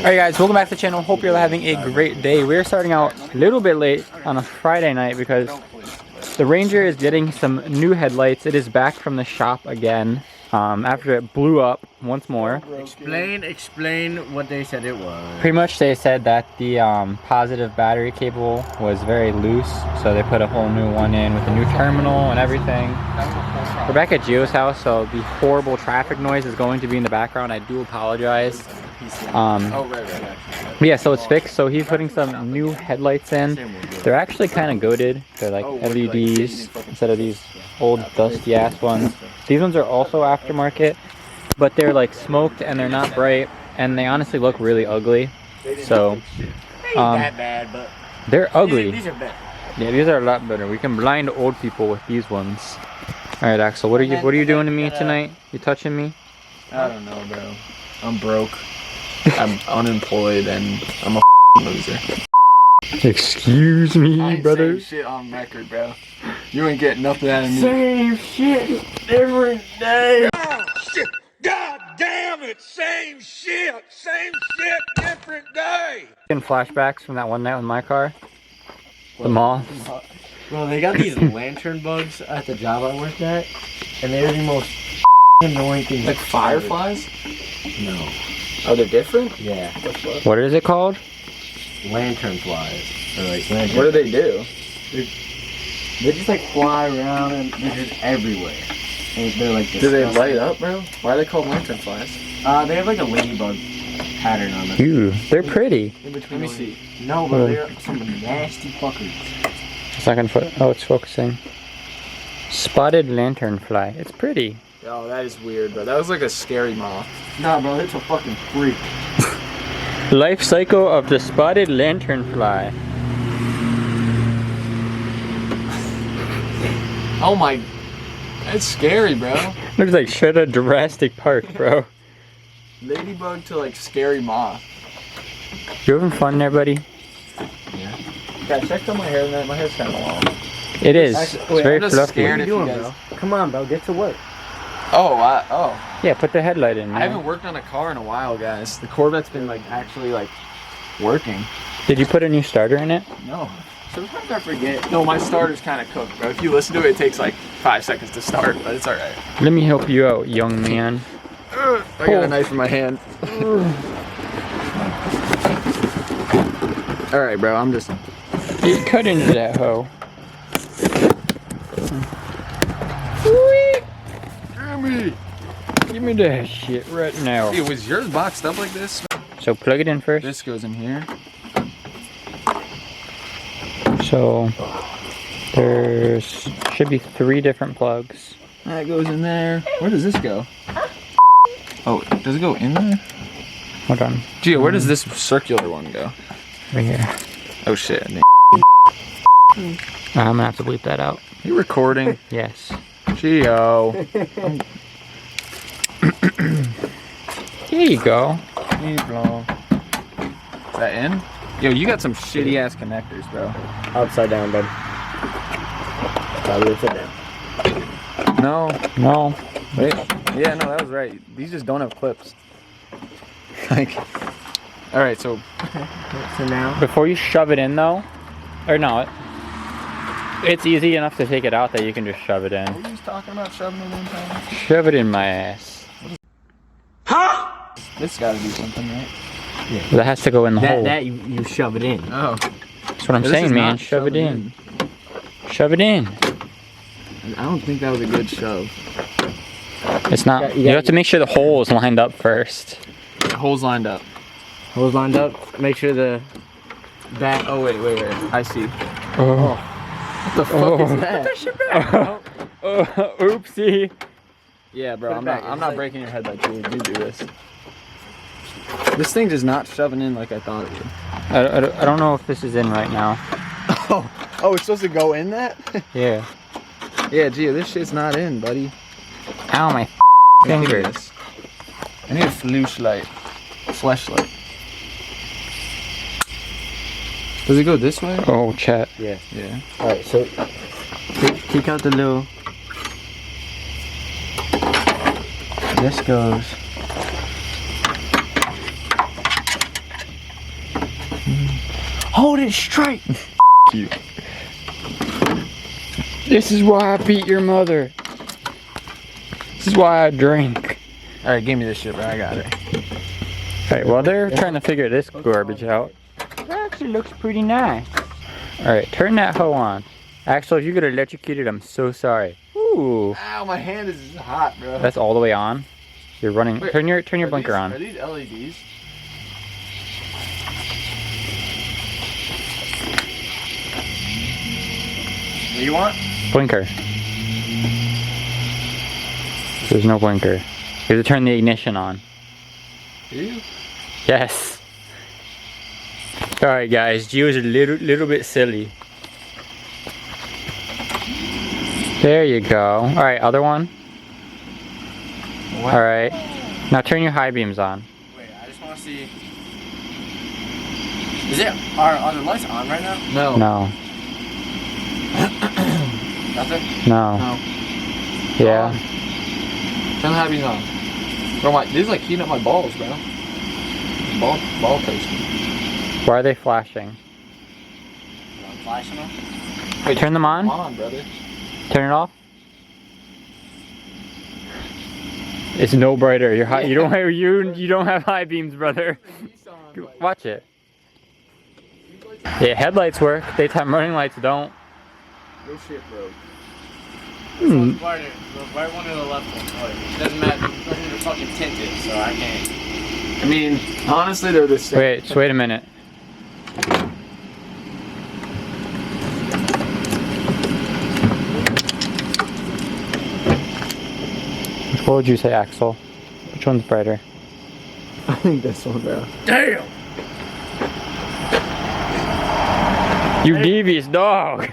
Alright guys, welcome back to the channel. Hope you're having a great day. We're starting out a little bit late on a Friday night because the Ranger is getting some new headlights. It is back from the shop again after it blew up once more. Explain what they said it was. Pretty much they said that the positive battery cable was very loose, so they put a whole new one in with a new terminal and everything. We're back at Gio's house, so the horrible traffic noise is going to be in the background. I do apologize. Yeah, so it's fixed. So he's putting some new headlights in. They're actually kind of goated. They're like LEDs instead of these old dusty ass ones. These ones are also aftermarket, but they're like smoked and they're not bright, and they honestly look really ugly. So That bad, but they're ugly. These are better. Yeah, these are a lot better. We can blind old people with these ones. All right, Axel, what are you doing to me tonight? You touching me? I don't know, bro. I'm broke. I'm unemployed and I'm a loser. Excuse me, I ain't brother. saying shit on record, bro. You ain't getting nothing out of me. Same shit every day. Oh, shit. God damn it. Same shit, different day. Getting flashbacks from that one night with my car. The mall. Bro, they got these lantern bugs at the job I worked at, and they're the most annoying things. Like fireflies? No. Are they different? Yeah. What is it called? Lantern flies. Or like lantern. What do they do? They just like fly around and they're just everywhere. And they're like Do they disgusting. light up, bro? Why are they called lantern flies? They have like a ladybug pattern on them. Ooh, they're pretty. Let me see. No, but they're some nasty fuckers. It's not gonna oh, it's focusing. Spotted lanternfly. It's pretty. Oh, that is weird, bro. That was like a scary moth. Nah, bro, it's a fucking freak. Life cycle of the spotted lanternfly. Oh my. That's scary, bro. Looks like shit at Jurassic Park, bro. Ladybug to like scary moth. You having fun there, buddy? Yeah, check out my hair, man. My hair's kind of long. It is. Actually, It's wait, very I'm just fluffy. scared. What are you doing, If you bro? Come on, bro, get to work. Oh. Yeah, put the headlight in. I Man. haven't worked on a car in a while, guys. The Corvette's been like actually like working. Did you put a new starter in it? No. Sometimes I forget. No, my starter's kind of cooked, bro. If you listen to it, it takes like 5 seconds to start, but it's alright. Let me help you out, young man. I got a knife in my hand. Alright, bro, I'm just... You cut into that hoe. Give me that shit right now. Hey, was yours boxed up like this? So plug it in first. This goes in here. So there's should be 3 different plugs. That goes in there. Where does this go? Oh, does it go in there? Hold on. Gio, where does this circular one go? Right here. Oh shit. I'm gonna have to bleep that out. You recording? Yes. Gio. Here you go. Is that in? Yo, you got some shitty ass connectors, bro. Upside down, bud. Probably upside down. No. No. Wait. Yeah, no, that was right. These just don't have clips. Like. All right, so. So now? Before you shove it in though, or no, it's easy enough to take it out that you can just shove it in. What were you talking about shoving it in, Tom? Shove it in my ass. This gotta do something, right? That has to go in the hole. That you shove it in. Oh. That's what I'm This saying, is man. not Shove it shoving in. Shove it in. I don't think that was a good shove. It's not. You have to make sure the hole is lined up first. The hole's lined up. Hose lined up. Make sure the back. Oh, wait. I see. Oh. What the fuck is that? Oopsie. Yeah, bro, Put it back. I'm not breaking your headlight, dude. You do this. This thing is not shoving in like I thought it would. I don't know if this is in right now. Oh, it's supposed to go in that? Yeah. Yeah, Gio, this shit's not in, buddy. Ow, my fingers. I need a flashlight. Flashlight. Does it go this way? Oh, chat. Yeah. Yeah. Alright, so take out the little. This goes Hold it straight. You. This is why I beat your mother. This is why I drink. Alright, give me this shit, bro. I got it. Alright, while they're trying to figure this garbage out, it actually looks pretty nice. Alright, turn that hoe on. Axel, if you get electrocuted, I'm so sorry. Ooh. Ow, my hand is hot, bro. That's all the way on. You're running. Wait, turn your blinker Are on. these LEDs? What do you want? Blinker. There's no blinker. You have to turn the ignition on. Do you? Yes. Alright guys, Gio's a little bit silly. There you go. Alright, other one. Alright. Now turn your high beams on. Wait, I just want to see. Is it? Are the lights on right now? No. No. Nothing? No. No. Yeah. Turn the high beams on. Bro, this is like heating up my balls, bro. Ball placement. Why are they flashing? I'm flashing them. Wait, turn them on? Come on, brother. Turn it off? It's no brighter. You're high, you don't have high beams, brother. Watch it. Yeah, headlights work. Daytime running lights don't. No shit, bro. Which one's brighter? The right one or the left one? Oh, it doesn't matter. They're fucking tinted, so I can't. I mean, honestly, they're the same. Wait, just wait a minute. What would you say, Axel? Which one's brighter? I think this one, bro. Damn! You devious dog!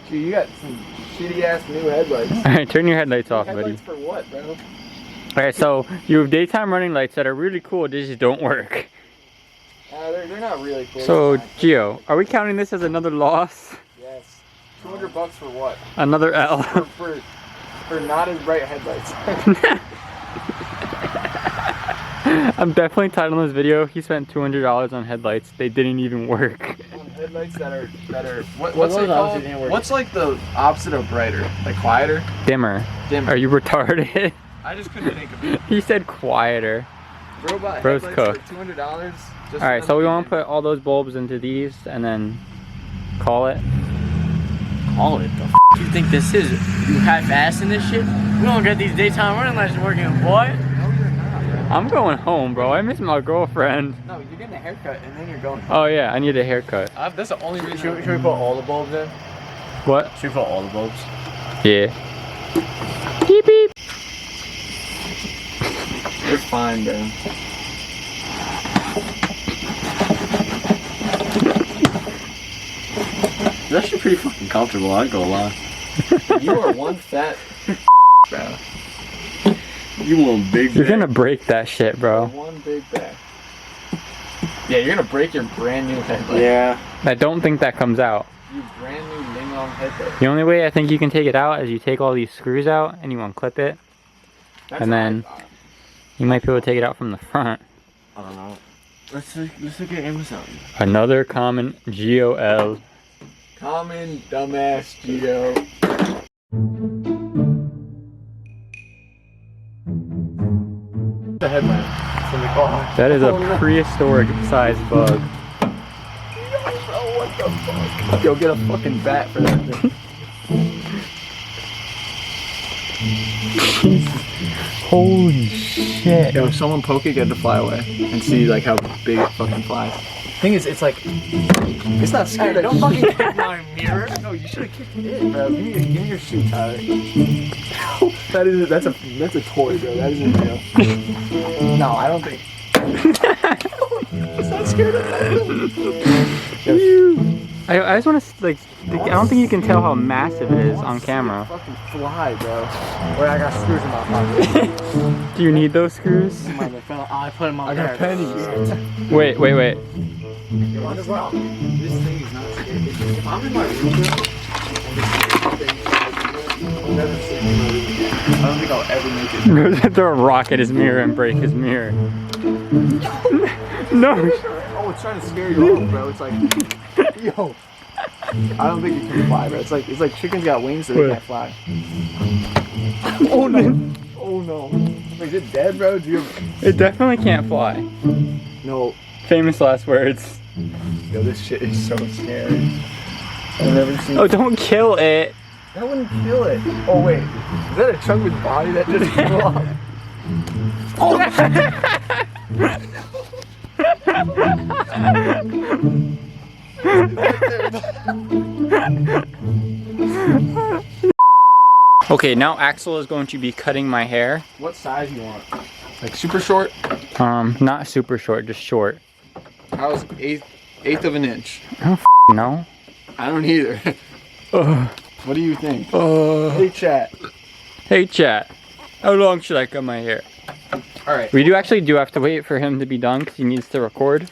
Dude, you got some shitty ass new headlights. Alright, turn your headlights off, buddy. Headlights for what, bro? Alright, so you have daytime running lights that are really cool, they just don't work. They're not really cool. So, Gio, are we counting this as another loss? Yes. $200 for what? Another L? For not as bright headlights. I'm definitely titling this video, he spent $200 on headlights. They didn't even work. On headlights that are what's it called? What's like the opposite of brighter? Like quieter? Dimmer. Dimmer. Are you retarded? I just couldn't think of it. He said quieter. Robot Bro's headlights cooked. for $200. Alright, so we want to put all those bulbs into these and then call it. Call it. The f you think this is? You half-assing this shit? We don't get these daytime running lights working, boy. No, you're not, bro. I'm going home, bro. I miss my girlfriend. No, you're getting a haircut and then you're going. Oh yeah, I need a haircut. That's the only reason. Should we put all the bulbs in? What? Should we put all the bulbs? Yeah. Beep beep. You're fine, bro. It's actually pretty fucking comfortable, I ain't gonna lie. You are one fat bro. You want big You're gonna break that shit, bro. One big back. Yeah, you're gonna break your brand new headlight. Yeah. I don't think that comes out. You brand new Ling Long headlight. The only way I think you can take it out is you take all these screws out and you unclip it. That's And what I then- thought. You might be able to take it out from the front. I don't know. Let's look at Amazon. Another common GOL. Common dumbass Gio. The headlamp from the car. That is a prehistoric sized bug. Yo, bro, what the fuck? Yo, get a fucking bat for that thing. Holy shit. Yo, if someone poke it, get it to fly away and see like how big it fucking flies. Thing is, it's like it's not scared. Hey, don't of fucking shit. kick my mirror. No, you should have kicked it, bro. Give me your shoe, Tyler. That's a toy, bro. That isn't real. No, I don't think. It's not scared of that. I just want to like. I don't think you can tell how massive it is on camera. Fucking fly, bro. Wait, I got screws in my pocket. Do you need those screws? I put him on I got pennies. Wait. This thing is not scared. If I'm in my room, bro, I'll never sleep in my room again. I don't think I'll ever make it. Throw a rock at his mirror and break his mirror. No. Oh Oh, it's trying to scare you off, bro. It's like, yo. I don't think it can fly, bro. It's like chickens got wings, so they can't fly. Oh no! Oh no! Wait, is it dead, bro? It definitely can't fly. No. Famous last words. Yo, this shit is so scary. I've never seen. Oh, don't kill it. That wouldn't kill it. Oh wait, is that a chunk of its body that just flew off? Okay, now Axel is going to be cutting my hair. What size you want? Like super short? Not super short, just short. How's eighth of an inch? I don't know. I don't either. What do you think? Hey chat. Hey chat, how long should I cut my hair? Alright. We actually do have to wait for him to be done because he needs to record.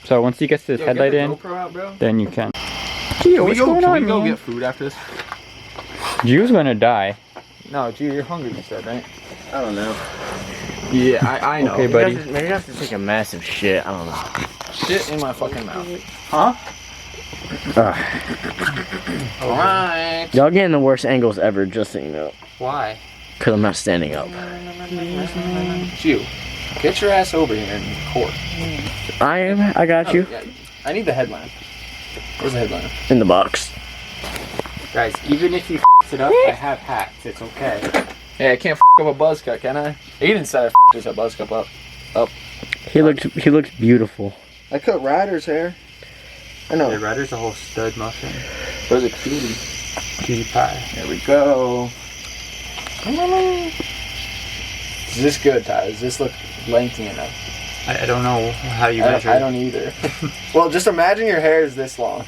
So once he gets his headlight in, out, bro. then you can. Gio, what's going on, Can we go man? get food after this? Gio's gonna die. No, Gio, you're hungry, you said, right? I don't know. Yeah, I know. Okay, buddy. Maybe I have to take a massive shit. I don't know. Shit in my fucking mouth. Huh? Alright. Y'all getting the worst angles ever, just so you know. Why? Because I'm not standing up. Gio, get your ass over here and record. I got you. Yeah, I need the headlamp. Where's the headlamp? In the box. Guys, even if you f it up, I have hacks. It's okay. Hey, I can't f up a buzz cut, can I? Aiden said I f just a buzz cut up. He looks beautiful. I cut Ryder's hair. I know. The Ryder's a whole stud muffin. Where's a cutie? Cutie pie. There we go. Is this good, Ty? Does this look lengthy enough? I don't know how you measure. I don't either. Well, just imagine your hair is this long.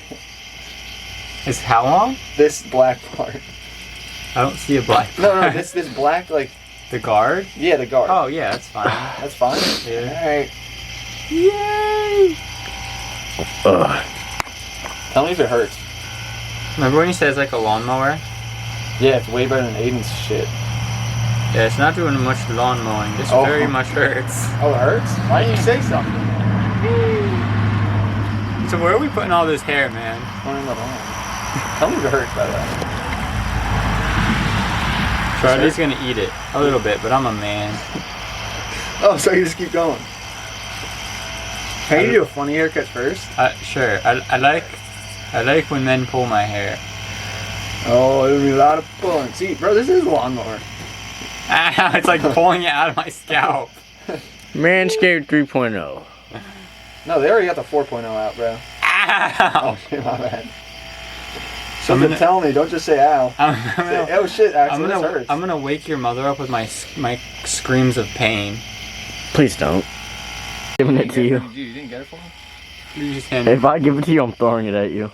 It's how long? This black part. I don't see a black. No, this black, like, The guard? yeah, the guard. Oh yeah, that's fine. That's fine. Yeah. Alright. Yay! Ugh. Tell me if it hurts. Remember when you said it's like a lawnmower? Yeah, it's way better than Aiden's shit. Yeah, it's not doing much lawn mowing. This Oh. very much hurts. Oh, it hurts? Why didn't you say something? So where are we putting all this hair, man? Don't in the lawn. Tell me if it hurts, by the way. Charlie's gonna eat it a little bit, but I'm a man. Oh, so you just keep going. Can you do a funny haircut first? Sure. I like when men pull my hair. Oh, there'll be a lot of pulling. See, bro, this is a lawnmower. Ow, it's like pulling it out of my scalp. Manscaped 3.0. No, they already got the 4.0 out, bro. Ow! Oh, shit, my bad. Something tell me, don't just say ow. Say, oh shit, actually, this hurts. I'm gonna wake your mother up with my screams of pain. Please don't. Giving it to you. You didn't get it for me? Please hand If I give it to you, I'm throwing it at you.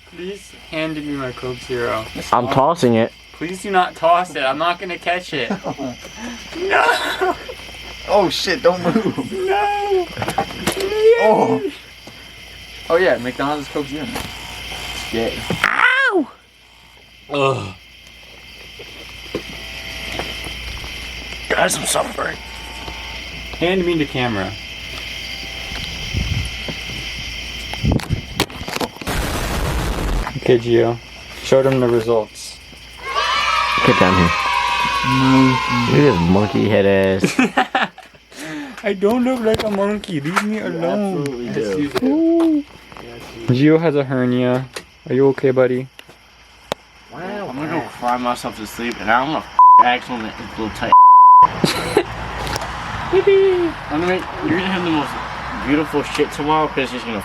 Please hand me my Coke Zero. I'm tossing it. Please do not toss it. I'm not gonna catch it. No! Oh shit, don't move. No! Oh. Oh yeah, McDonald's Coke Zero. Yay. Ow! Ugh. Guys, I'm suffering. Hand me the camera. Okay, Gio. Show them the results. Get down here. Look at this monkey head ass. I don't look like a monkey. Leave me alone. Absolutely Yes, do. you do. Ooh. Gio has a hernia. Are you okay, buddy? Wow, I'm gonna go cry myself to sleep, and I'm gonna Axel in his little tight. I'm gonna you're gonna have the most beautiful shit tomorrow because it's gonna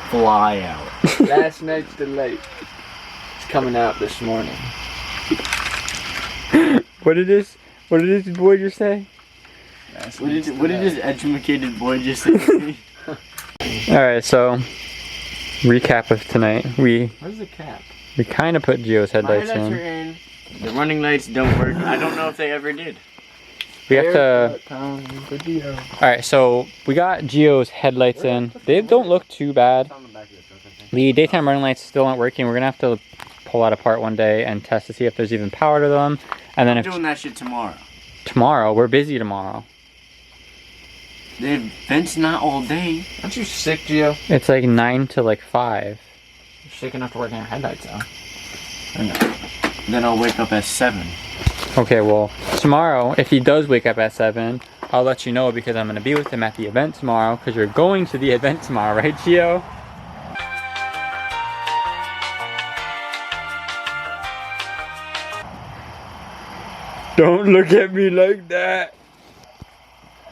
fly out. Last night's delight. It's coming out this morning. What did this boy just say? What did this educated boy just say to me? Alright, so recap of tonight. We Where's the cap? kind of put Gio's My headlights headlights are in. in. The running lights don't work. I don't know if they ever did. We have to. Alright, so we got Gio's headlights in. They don't look too bad. The daytime running lights still aren't working. We're gonna have to pull that apart one day and test to see if there's even power to them. And then I'm if doing that shit tomorrow. tomorrow, we're busy tomorrow. The event's not all day. Aren't you sick, Gio? It's like 9 to like 5. You're sick enough to work on your headlights out. I know. Then I'll wake up at 7. Okay, well, tomorrow, if he does wake up at 7, I'll let you know because I'm going to be with him at the event tomorrow because you're going to the event tomorrow, right, Gio? Don't look at me like that.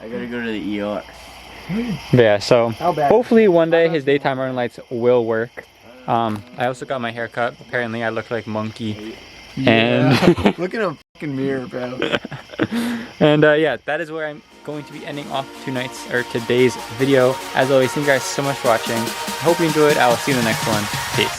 I gotta go to the ER. But yeah, so How bad? hopefully one day his daytime running lights will work. I also got my hair cut. Apparently I look like Monkey. And Look in a fucking mirror, bro. and yeah, that is where I'm going to be ending off today's video. As always, thank you guys so much for watching. I hope you enjoyed. I will see you in the next one. Peace.